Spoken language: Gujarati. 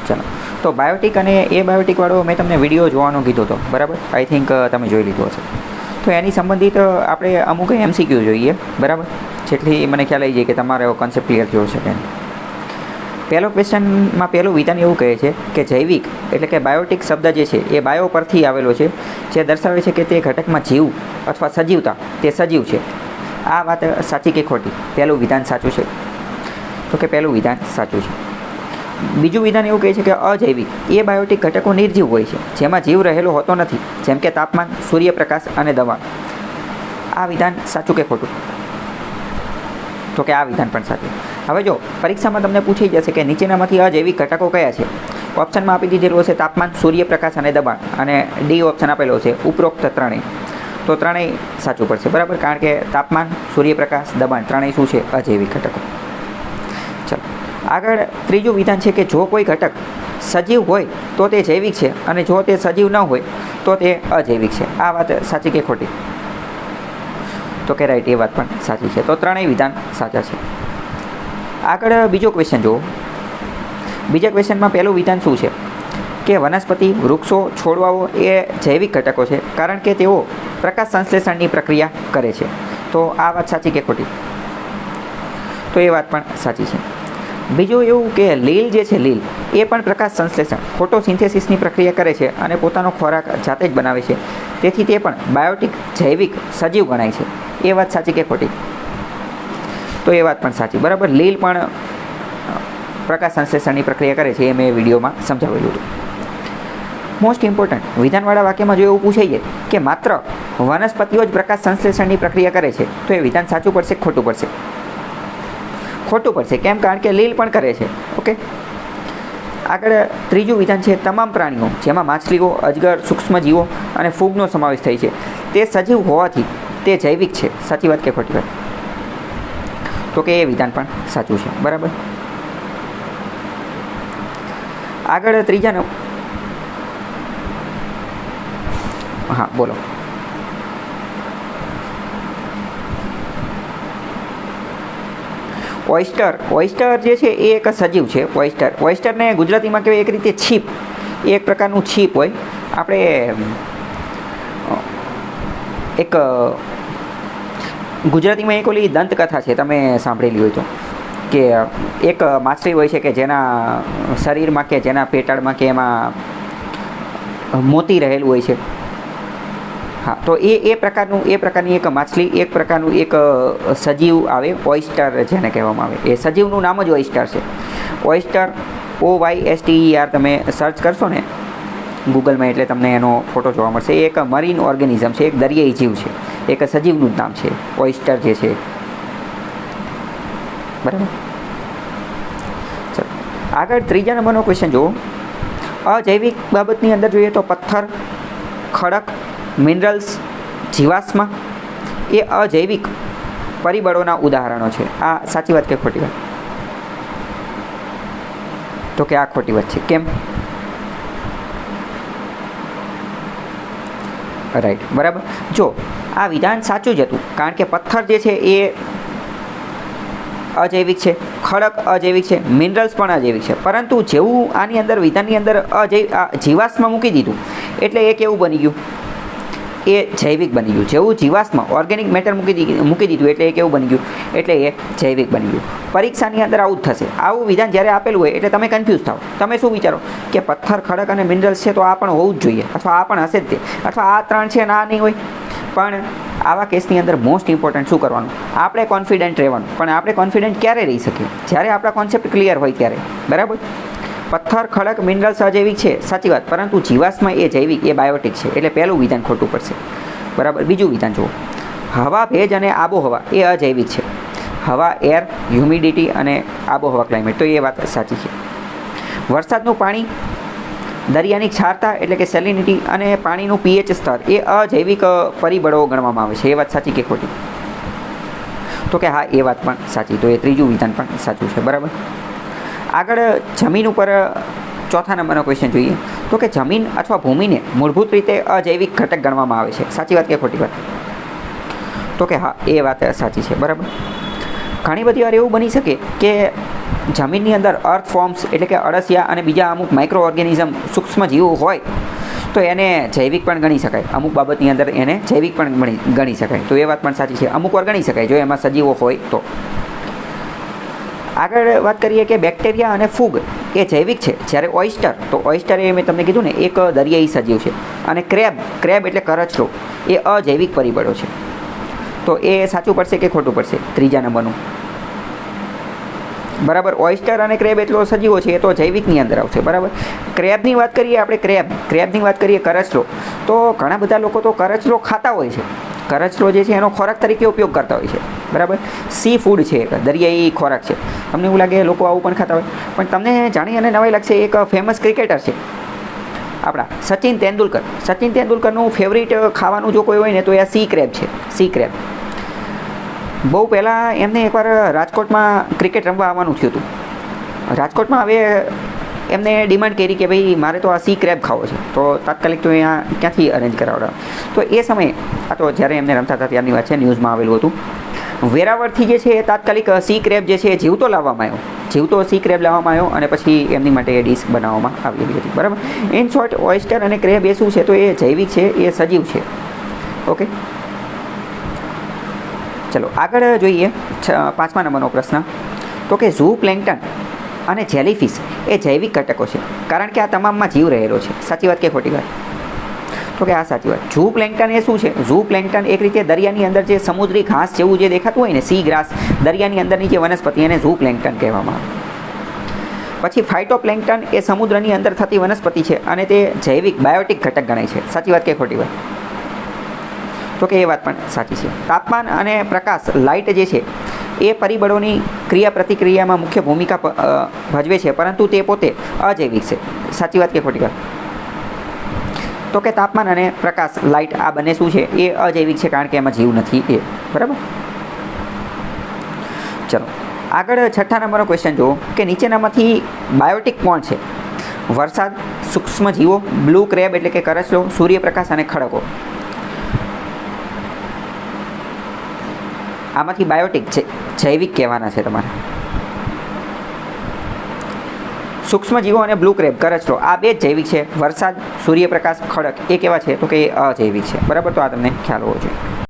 ચાલો, તો બાયોટિક અને એ બાયોટિકવાળો મેં તમને વિડીયો જોવાનો કીધો હતો, બરાબર? આઈ થિંક તમે જોઈ લીધો હશે. તો એની સંબંધિત આપણે અમુક MCQ જોઈએ, બરાબર? જેટલી મને ખ્યાલ આવી જાય કે તમારો કોન્સેપ્ટ ક્લિયર થયો છે તેમ. પહેલો ક્વેશ્ચનમાં પહેલું વિધાન એવું કહે છે કે જૈવિક એટલે કે બાયોટિક શબ્દ જે છે એ બાયો પરથી આવેલો છે, જે દર્શાવે છે કે તે ઘટકમાં જીવ અથવા સજીવતા, તે સજીવ છે. આ વાત સાચી કે ખોટી? પહેલું વિધાન સાચું છે. તો કે પહેલું વિધાન સાચું છે. બીજું વિધાન એવું કહે છે કે અજૈવિક એ બાયોટિક ઘટકો નિર્જીવ હોય છે, જેમાં જીવ રહેલો હોતો નથી, જેમ કે તાપમાન, સૂર્યપ્રકાશ અને દબાણ. આ વિધાન સાચું કે ખોટું? તો કે આ વિધાન પણ સાચું. હવે જો પરીક્ષામાં તમને પૂછી જશે કે નીચેનામાંથી અજૈવિક ઘટકો કયા છે, ઓપ્શનમાં આપી દીધેલું હશે તાપમાન, સૂર્યપ્રકાશ અને દબાણ, અને ડી ઓપ્શન આપેલો છે ઉપરોક્ત ત્રણેય. તો ત્રણેય સાચું પડશે, બરાબર? કારણ કે તાપમાન, સૂર્યપ્રકાશ, દબાણ ત્રણેય શું છે? અજૈવિક ઘટકો. ચાલો આગળ ત્રીજું વિધાન છે કે જો કોઈ ઘટક સજીવ હોય તો તે જૈવિક છે, અને જો તે સજીવ ન હોય તો તે અજૈવિક છે. આ વાત સાચી કે ખોટી? તો કે રાઈટ, એ વાત પણ સાચી છે. તો ત્રણેય વિધાન સાચા છે. આગળ બીજો ક્વેશ્ચન જુઓ. બીજા ક્વેશ્ચનમાં પહેલું વિધાન શું છે કે વનસ્પતિ, વૃક્ષો, છોડવાઓ એ જૈવિક ઘટકો છે, કારણ કે તેઓ પ્રકાશ સંશ્લેષણની પ્રક્રિયા કરે છે. તો આ વાત સાચી કે ખોટી? તો એ વાત પણ સાચી છે. બીજું એવું કે લીલ જે છે, લીલ એ પણ પ્રકાશ સંશ્લેષણ, ફોટોસિન્થેસિસની પ્રક્રિયા કરે છે અને પોતાનો ખોરાક જાતે જ બનાવે છે, તેથી તે પણ બાયોટિક, જૈવિક, સજીવ ગણાય છે. એ વાત સાચી કે ખોટી? તો એ વાત પણ સાચી, બરાબર? લીલ પણ પ્રકાશ સંશ્લેષણની પ્રક્રિયા કરે છે, એ મેં વિડીયોમાં સમજાવેલું હતું. મોસ્ટ ઇમ્પોર્ટન્ટ, વિધાનવાળા વાક્યમાં જો એવું પૂછાઈ જાય કે માત્ર વનસ્પતિઓ જ પ્રકાશ સંશ્લેષણની પ્રક્રિયા કરે છે, તો એ વિધાન સાચું પડશે કે ખોટું પડશે? ખોટું પડશે. કેમ? કારણ કે લીલ પણ કરે છે. ઓકે. આગળ ત્રીજું વિધાન છે તમામ પ્રાણીઓ, જેમાં માછલીઓ, અજગર, સૂક્ષ્મજીવો અને ફૂગનો સમાવેશ થાય છે, તે સજીવ હોવાથી તે જૈવિક છે. સાચી વાત કે ખોટી વાત? તો કે એ વિધાન પણ સાચું છે, બરાબર? આગળ ત્રીજાનો, હા બોલો. ઓયસ્ટર જે છે એ એક સજીવ છે. ઓયસ્ટરને ગુજરાતીમાં કહેવાય એક રીતે છીપ, એ એક પ્રકારનું છીપ હોય. આપણે એક ગુજરાતીમાં એક ઓલી દંતકથા છે, તમે સાંભળેલી હોય તો, કે એક માછલી હોય છે કે જેના શરીરમાં કે જેના પેટાળમાં કે એમાં મોતી રહેલું હોય છે. હા, તો એ પ્રકારની એક માછલી, એક પ્રકારનું એક સજીવ આવે, ઓયસ્ટર જેને કહેવામાં આવે. એ સજીવનું નામ જ ઓયસ્ટર છે. ઓયસ્ટર, OYSTER તમે સર્ચ કરશો ને ગૂગલમાં એટલે તમને એનો ફોટો જોવા મળશે. એ એક મરીન ઓર્ગેનિઝમ છે, એક દરિયાઈ જીવ છે, એક સજીવનું જ નામ છે ઓયસ્ટર જે છે, બરાબર? ચાલો આગળ ત્રીજા નંબરનો ક્વેશ્ચન જુઓ. અજૈવિક બાબતની અંદર જોઈએ તો પથ્થર, ખડક, મિનરલ્સ, જીવાશ્મ એ અજૈવિક પરિબળોના ઉદાહરણો છે. આ સાચી વાત કે ખોટી વાત? તો કે આ ખોટી વાત છે. કેમ? રાઈટ, બરાબર. જો આ વિધાન સાચું જ હતું, કારણ કે પથ્થર જે છે એ અજૈવિક છે, ખડક અજૈવિક છે, મિનરલ્સ પણ અજૈવિક છે. પરંતુ જેવું આની અંદર વિધાનની અંદર જીવાશ્મ મૂકી દીધું એટલે એ કેવું બની ગયું? એ જૈવિક બની ગયું. જેવું જીવાશ્મ ઓર્ગેનિક મેટર મૂકી દીધું એટલે એ કેવું બની ગયું? એટલે એ જૈવિક બની ગયું. પરીક્ષાની અંદર આવું જ થશે. આવું વિધાન જ્યારે આપેલું હોય એટલે તમે કન્ફ્યુઝ થાઓ. તમે શું વિચારો કે પથ્થર, ખડક અને મિનરલ્સ છે તો આ પણ હોવું જ જોઈએ, અથવા આ પણ હશે જ તે, અથવા આ ત્રણ છે ને આ નહીં હોય. પણ આવા કેસની અંદર મોસ્ટ ઇમ્પોર્ટન્ટ શું કરવાનું? આપણે કોન્ફિડન્ટ રહેવાનું. પણ આપણે કોન્ફિડન્ટ ક્યારે રહી શકીએ? જ્યારે આપણા કોન્સેપ્ટ ક્લિયર હોય ત્યારે, બરાબર? પથ્થર, ખડક, મિનરલ્સ અજૈવિક છે, સાચી વાત. પરંતુ જીવાશ્મ એ જૈવિક, એ બાયોટિક છે. એટલે પહેલું વિધાન ખોટું પડશે, બરાબર? બીજું વિધાન જુઓ. હવા, ભેજ અને આબોહવા એ અજૈવિક છે. હવા, એર, હ્યુમિડિટી અને આબોહવા, ક્લાઇમેટ, તો એ વાત સાચી છે. વરસાદનું પાણી, દરિયાની ક્ષારતા એટલે કે સેલિનિટી અને પાણીનું pH સ્તર એ અજૈવિક પરિબળો ગણવામાં આવે છે. એ વાત સાચી કે ખોટી? તો કે હા, એ વાત પણ સાચી. તો એ ત્રીજું વિધાન પણ સાચું છે, બરાબર? આગળ જમીન ઉપર ચોથા નંબરનો ક્વેશ્ચન જોઈએ. તો કે જમીન અથવા ભૂમિને મૂળભૂત રીતે અજૈવિક ઘટક ગણવામાં આવે છે. સાચી વાત કે ખોટી વાત? તો કે હા, એ વાત સાચી છે, બરાબર? ઘણી બધી વાર એવું બની શકે કે જમીનની અંદર અર્થ ફોર્મ્સ એટલે કે અળસિયા અને બીજા અમુક માઇક્રો ઓર્ગેનિઝમ સૂક્ષ્મ જીવો હોય તો એને જૈવિક પણ ગણી શકાય. અમુક બાબતની અંદર એને જૈવિક પણ ગણી શકાય. તો એ વાત પણ સાચી છે, અમુક વાર ગણી શકાય જો એમાં સજીવો હોય તો. આગળ વાત કરીએ કે બેક્ટેરિયા અને ફૂગ એ જૈવિક છે, જ્યારે ઓઇસ્ટર, તો ઓઇસ્ટર એ મેં તમને કીધું ને એક દરિયાઈ સજીવ છે, અને ક્રેબ એટલે કરચલો એ અજૈવિક પરિબળો છે. તો એ સાચું પડશે કે ખોટું પડશે ત્રીજા નંબરનું? બરાબર, ઓઇસ્ટર અને ક્રેબ એટલો સજીવો છે એ તો જૈવિકની અંદર આવશે. બરાબર, ક્રેબની વાત કરીએ આપણે, ક્રેબની વાત કરીએ, કરચલો, તો ઘણા બધા લોકો તો કરચલો ખાતા હોય છે. કરચલો જે છે એનો ખોરાક તરીકે ઉપયોગ કરતા હોય છે. બરાબર, સી ફૂડ છે, દરિયાઈ ખોરાક છે. તમને એવું લાગે લોકો આવું પણ ખાતા હોય, પણ તમને જાણી અને નવાઈ લાગશે, એક ફેમસ ક્રિકેટર છે આપણા સચિન તેંડુલકર. સચિન તેંડુલકરનું ફેવરિટ ખાવાનું જો કોઈ હોય ને તો એ સી ક્રેબ છે. C crab. બહુ પહેલાં એમને એકવાર રાજકોટમાં ક્રિકેટ રમવા આવવાનું થયું હતું. રાજકોટમાં હવે એમને ડિમાન્ડ કરી કે ભાઈ મારે તો આ સી ક્રેબ ખાવો છે, તો તાત્કાલિક તો અહીંયા ક્યાંથી અરેન્જ કરાવડા. તો એ સમયે, આ તો જ્યારે એમને રમતા હતા ત્યારની વાત છે, ન્યૂઝમાં આવેલું હતું, વેરાવળથી જે છે એ તાત્કાલિક સી ક્રેબ જે છે એ જીવતો લાવવામાં આવ્યો. જીવતો સી ક્રેબ લાવવામાં આવ્યો અને પછી એમની માટે એ ડીશ બનાવવામાં આવેલી હતી. બરાબર, ઇન શોર્ટ ઓઇસ્ટર અને ક્રેબ એ શું છે, તો એ જૈવિક છે, એ સજીવ છે. ઓકે, ચલો આગળ જોઈએ 5મા નંબરનો પ્રશ્ન. તો કે ઝૂ પ્લેન્કટન અને જેલીફિશ એ જૈવિક ઘટકો છે, કારણ કે આ તમામમાં જીવ રહેલો છે. સાચી વાત કે ખોટી વાત? તો કે આ સાચી વાત. ઝૂ પ્લેન્કટન એ શું છે? ઝૂ પ્લેન્કટન એક રીતે દરિયાની અંદર જે સમુદ્રી ઘાસ જેવું જે દેખાતું હોય ને, સી ગ્રાસ, દરિયાની અંદરની જે વનસ્પતિ, એને ઝૂ પ્લેન્કટન કહેવામાં આવે. પછી ફાઇટોપ્લેન્કટન એ સમુદ્રની અંદર થતી વનસ્પતિ છે અને તે જૈવિક બાયોટિક ઘટક ગણાય છે. સાચી વાત કે ખોટી વાત? તો કે એ વાત પણ સાચી છે. તાપમાન અને પ્રકાશ, લાઇટ જે છે એ પરિબળોની ક્રિયા પ્રતિક્રિયામાં મુખ્ય ભૂમિકા ભજવે છે, પરંતુ તે પોતે અજૈવિક છે. સાચી વાત કે ખોટી વાત? તો કે તાપમાન અને પ્રકાશ, લાઇટ, આ બંને શું છે, એ અજૈવિક છે, કારણ કે એમાં જીવ નથી એ. બરાબર, ચલો આગળ 6થા નંબરનો ક્વેશ્ચન જુઓ કે નીચેનામાંથી બાયોટિક કોણ છે? વરસાદ, સૂક્ષ્મ જીવો, બ્લુ ક્રેબ એટલે કે કરચલો, સૂર્યપ્રકાશ અને ખડકો. આમાંથી બાયોટિક છે, જૈવિક કહેવાના છે તમારે. સૂક્ષ્મ જીવો અને બ્લુ ક્રેબ, કરચલો, આ બે જ જૈવિક છે. વરસાદ, સૂર્યપ્રકાશ, ખડક એ કેવા છે? તો કે એ અજૈવિક છે. બરાબર, તો આ તમને ખ્યાલ હોવો જોઈએ.